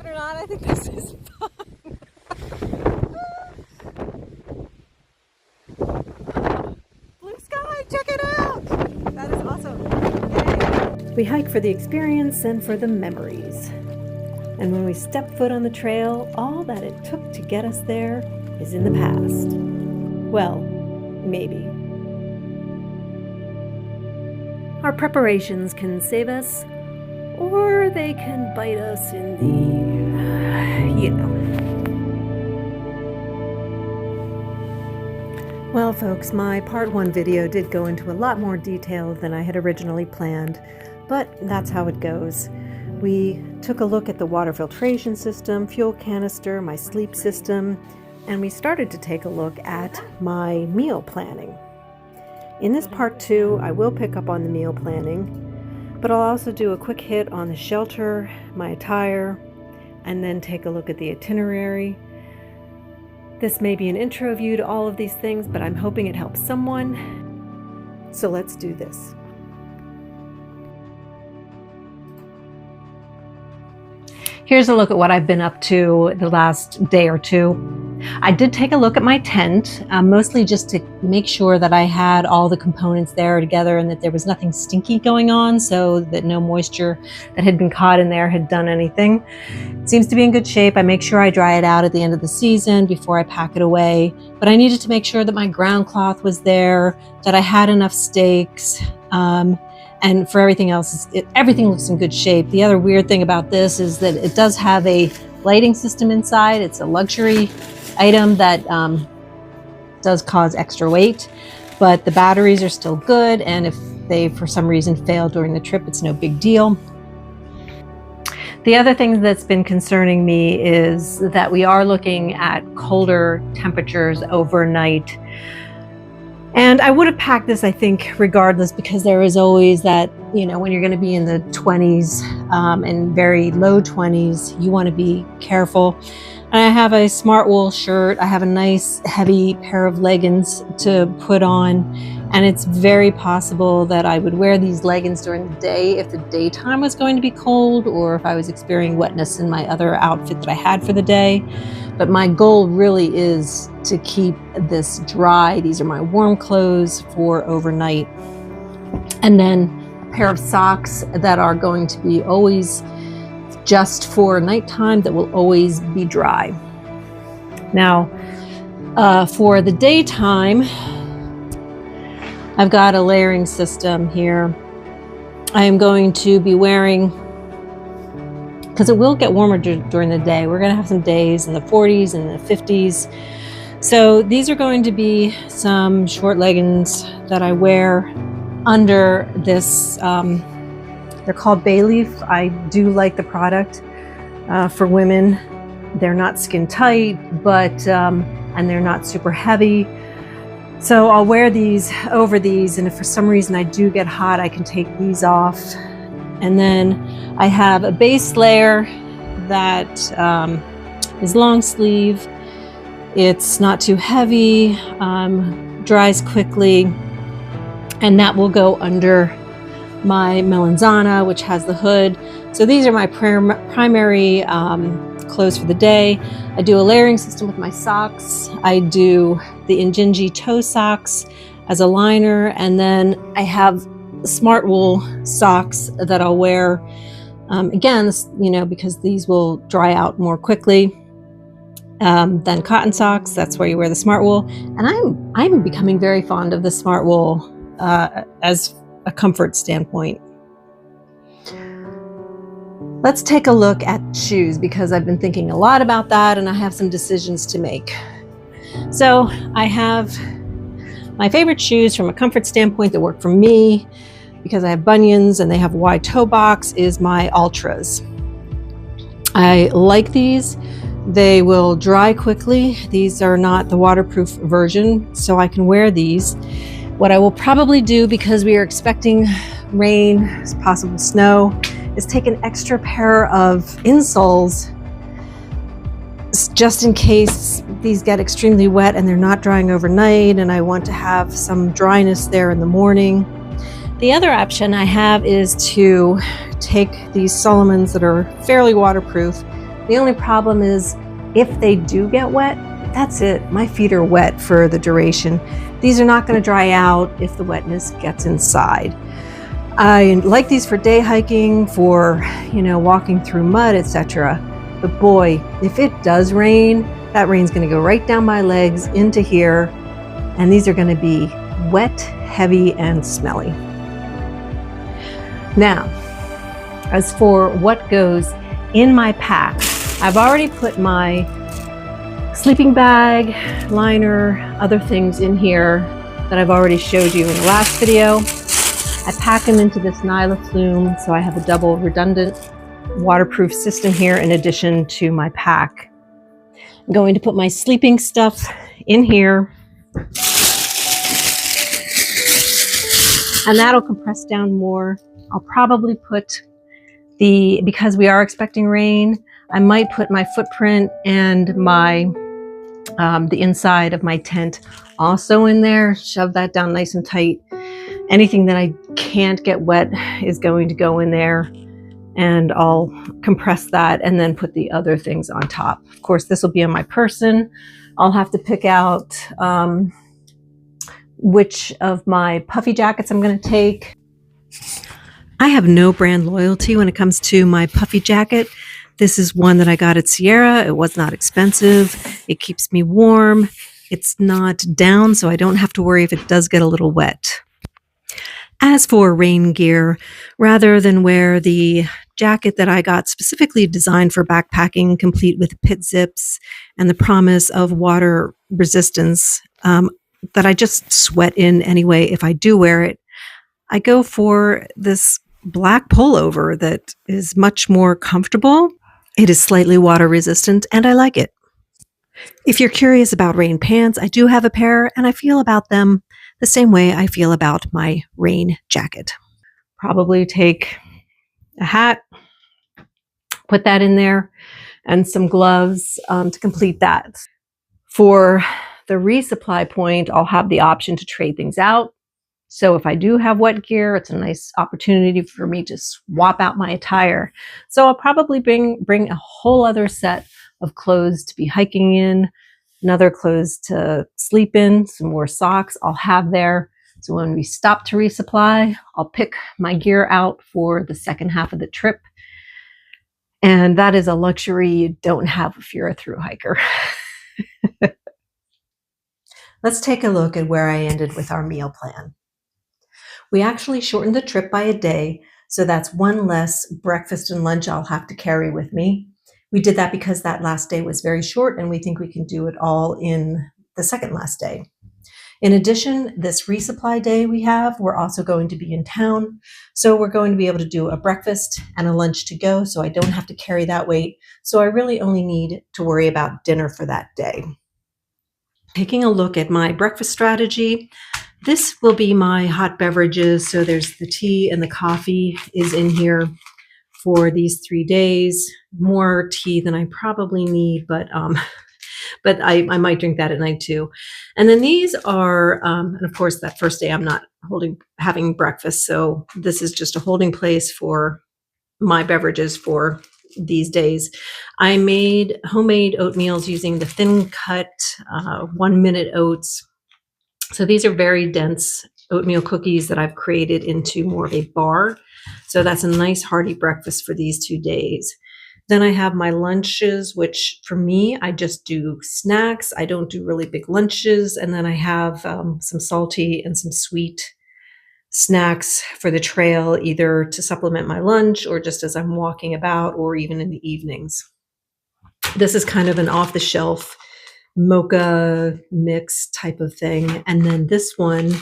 it or not, I think this is fun. Blue sky, check it out! That is awesome. Yay. We hike for the experience and for the memories. And when we step foot on the trail, all that it took to get us there is in the past. Well, maybe. Our preparations can save us, or they can bite us in the, you know. Well, folks, my part 1 video did go into a lot more detail than I had originally planned, but that's how it goes. We took a look at the water filtration system, fuel canister, my sleep system, and we started to take a look at my meal planning. In this part 2, I will pick up on the meal planning, but I'll also do a quick hit on the shelter, my attire, and then take a look at the itinerary. This may be an intro view to all of these things, but I'm hoping it helps someone. So let's do this. Here's a look at what I've been up to the last day or two. I did take a look at my tent, mostly just to make sure that I had all the components there together and that there was nothing stinky going on, so that no moisture that had been caught in there had done anything. It seems to be in good shape. I make sure I dry it out at the end of the season before I pack it away, but I needed to make sure that my ground cloth was there, that I had enough stakes, and for everything else, everything looks in good shape. The other weird thing about this is that it does have a lighting system inside. It's a luxury item that does cause extra weight, but the batteries are still good, and if they for some reason fail during the trip, it's no big deal. The other thing that's been concerning me is that we are looking at colder temperatures overnight. And I would have packed this, I think, regardless, because there is always that, you know, when you're going to be in the 20s and very low 20s, you want to be careful. And I have a smart wool shirt. I have a nice heavy pair of leggings to put on. And it's very possible that I would wear these leggings during the day if the daytime was going to be cold, or if I was experiencing wetness in my other outfit that I had for the day. But my goal really is to keep this dry. These are my warm clothes for overnight. And then a pair of socks that are going to be always just for nighttime, that will always be dry. Now, for the daytime, I've got a layering system here. I am going to be wearing, because it will get warmer during the day. We're going to have some days in the 40s and the 50s. So these are going to be some short leggings that I wear under this, they're called Bay Leaf. I do like the product for women. They're not skin tight, but, and they're not super heavy. So I'll wear these over these, and if for some reason I do get hot, I can take these off. And then I have a base layer that is long sleeve. It's not too heavy, dries quickly, and that will go under my melanzana, which has the hood. So these are my primary clothes for the day. I do a layering system with my socks. I do the Injinji toe socks as a liner, and then I have smart wool socks that I'll wear again, you know, because these will dry out more quickly than cotton socks. That's where you wear the smart wool, and I'm becoming very fond of the smart wool as a comfort standpoint. Let's take a look at shoes, because I've been thinking a lot about that and I have some decisions to make. So I have my favorite shoes from a comfort standpoint that work for me, because I have bunions and they have a wide toe box, is my Ultras. I like these. They will dry quickly. These are not the waterproof version, so I can wear these. What I will probably do, because we are expecting rain, possible snow, is take an extra pair of insoles just in case these get extremely wet and they're not drying overnight and I want to have some dryness there in the morning. The other option I have is to take these Solomons that are fairly waterproof, The only problem is if they do get wet, that's it. My feet are wet for the duration. These are not going to dry out if the wetness gets inside. I like these for day hiking, for, walking through mud, etc. But boy, if it does rain, that rain's going to go right down my legs into here, and these are going to be wet, heavy, and smelly. Now, as for what goes in my pack, I've already put my sleeping bag, liner, other things in here that I've already showed you in the last video. I pack them into this Nyla flume, so I have a double redundant waterproof system here in addition to my pack. I'm going to put my sleeping stuff in here, and that'll compress down more. I'll probably put because we are expecting rain, I might put my footprint and my the inside of my tent also in there, shove that down nice and tight. Anything that I can't get wet is going to go in there, and I'll compress that and then put the other things on top. Of course, this will be on my person. I'll have to pick out which of my puffy jackets I'm going to take. I have no brand loyalty when it comes to my puffy jacket. This is one that I got at Sierra. It was not expensive. It keeps me warm. It's not down, so I don't have to worry if it does get a little wet. As for rain gear, rather than wear the jacket that I got specifically designed for backpacking, complete with pit zips and the promise of water resistance that I just sweat in anyway if I do wear it, I go for this black pullover that is much more comfortable. It is slightly water resistant, and I like it. If you're curious about rain pants, I do have a pair, and I feel about them the same way I feel about my rain jacket. Probably take a hat, put that in there, and some gloves to complete that. For the resupply point, I'll have the option to trade things out. So if I do have wet gear, it's a nice opportunity for me to swap out my attire. So I'll probably bring a whole other set of clothes to be hiking in, another clothes to sleep in, some more socks I'll have there. So when we stop to resupply, I'll pick my gear out for the second half of the trip. And that is a luxury you don't have if you're a thru hiker. Let's take a look at where I ended with our meal plan. We actually shortened the trip by a day, so that's one less breakfast and lunch I'll have to carry with me. We did that because that last day was very short, and we think we can do it all in the second last day. In addition, this resupply day we're also going to be in town, so we're going to be able to do a breakfast and a lunch to go, so I don't have to carry that weight. So I really only need to worry about dinner for that day. Taking a look at my breakfast strategy, this will be my hot beverages. So there's the tea and the coffee is in here for these 3 days. More tea than I probably need, but I might drink that at night too. And then these are, and of course that first day I'm not having breakfast. So this is just a holding place for my beverages for these days. I made homemade oatmeals using the thin cut 1 minute oats. So these are very dense oatmeal cookies that I've created into more of a bar. So that's a nice hearty breakfast for these 2 days. Then I have my lunches, which for me, I just do snacks. I don't do really big lunches. And then I have some salty and some sweet snacks for the trail, either to supplement my lunch or just as I'm walking about, or even in the evenings. This is kind of an off-the-shelf mocha mix type of thing. And then this one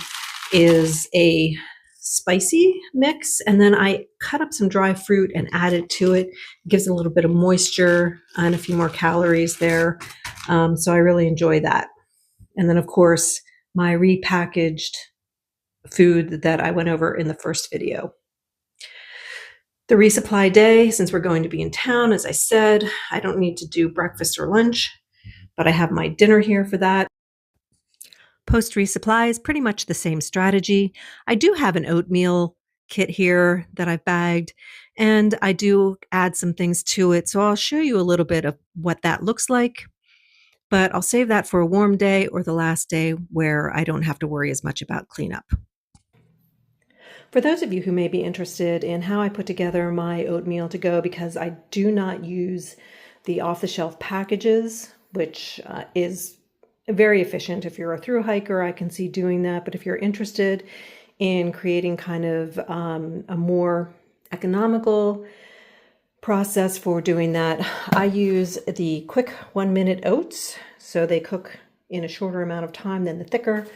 is a spicy mix. And then I cut up some dry fruit and add it to it. It gives a little bit of moisture and a few more calories there. So I really enjoy that. And then of course, my repackaged food that I went over in the first video. The resupply day, since we're going to be in town, as I said, I don't need to do breakfast or lunch, but I have my dinner here for that. Post resupply is pretty much the same strategy. I do have an oatmeal kit here that I've bagged. And I do add some things to it. So I'll show you a little bit of what that looks like, but I'll save that for a warm day or the last day where I don't have to worry as much about cleanup. For those of you who may be interested in how I put together my oatmeal to go, because I do not use the off-the-shelf packages, which is very efficient. If you're a thru hiker, I can see doing that. But if you're interested in creating kind of a more economical process for doing that, I use the quick 1-minute oats. So they cook in a shorter amount of time than the thicker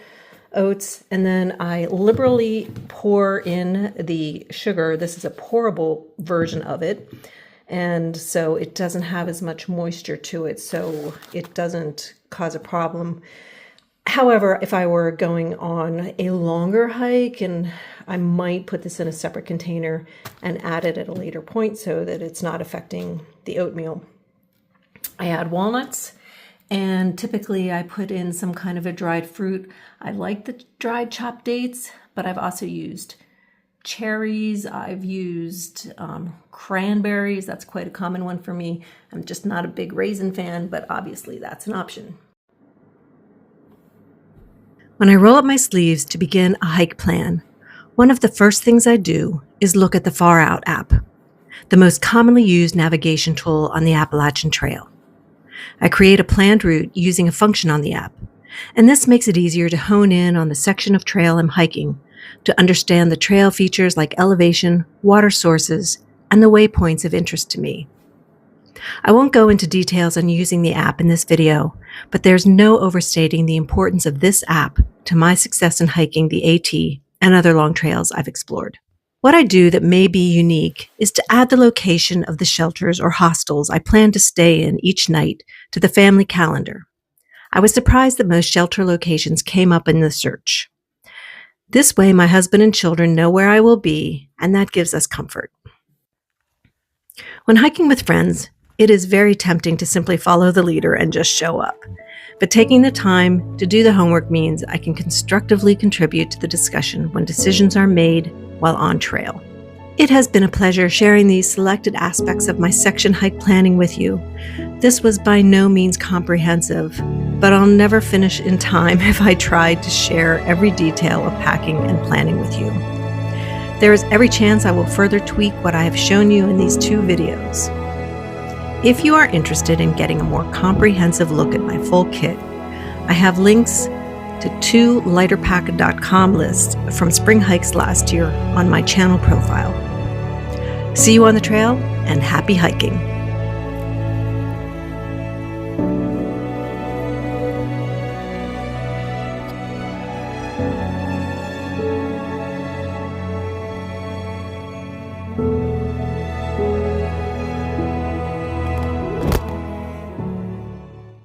oats. And then I liberally pour in the sugar. This is a pourable version of it. And so it doesn't have as much moisture to it, so it doesn't cause a problem. However, if I were going on a longer hike, and I might put this in a separate container and add it at a later point so that it's not affecting the oatmeal. I add walnuts, and typically I put in some kind of a dried fruit. I like the dried chopped dates, but I've also used cherries. I've used cranberries. That's quite a common one for me. I'm just not a big raisin fan, but obviously that's an option. When I roll up my sleeves to begin a hike plan, one of the first things I do is look at the Far Out app, the most commonly used navigation tool on the Appalachian Trail. I create a planned route using a function on the app, and this makes it easier to hone in on the section of trail I'm hiking, to understand the trail features like elevation, water sources, and the waypoints of interest to me. I won't go into details on using the app in this video, but there's no overstating the importance of this app to my success in hiking the AT and other long trails I've explored. What I do that may be unique is to add the location of the shelters or hostels I plan to stay in each night to the family calendar. I was surprised that most shelter locations came up in the search. This way, my husband and children know where I will be, and that gives us comfort. When hiking with friends, it is very tempting to simply follow the leader and just show up. But taking the time to do the homework means I can constructively contribute to the discussion when decisions are made while on trail. It has been a pleasure sharing these selected aspects of my section hike planning with you. This was by no means comprehensive, but I'll never finish in time if I tried to share every detail of packing and planning with you. There is every chance I will further tweak what I have shown you in these 2 videos. If you are interested in getting a more comprehensive look at my full kit, I have links to 2 lighterpack.com lists from spring hikes last year on my channel profile. See you on the trail, and happy hiking!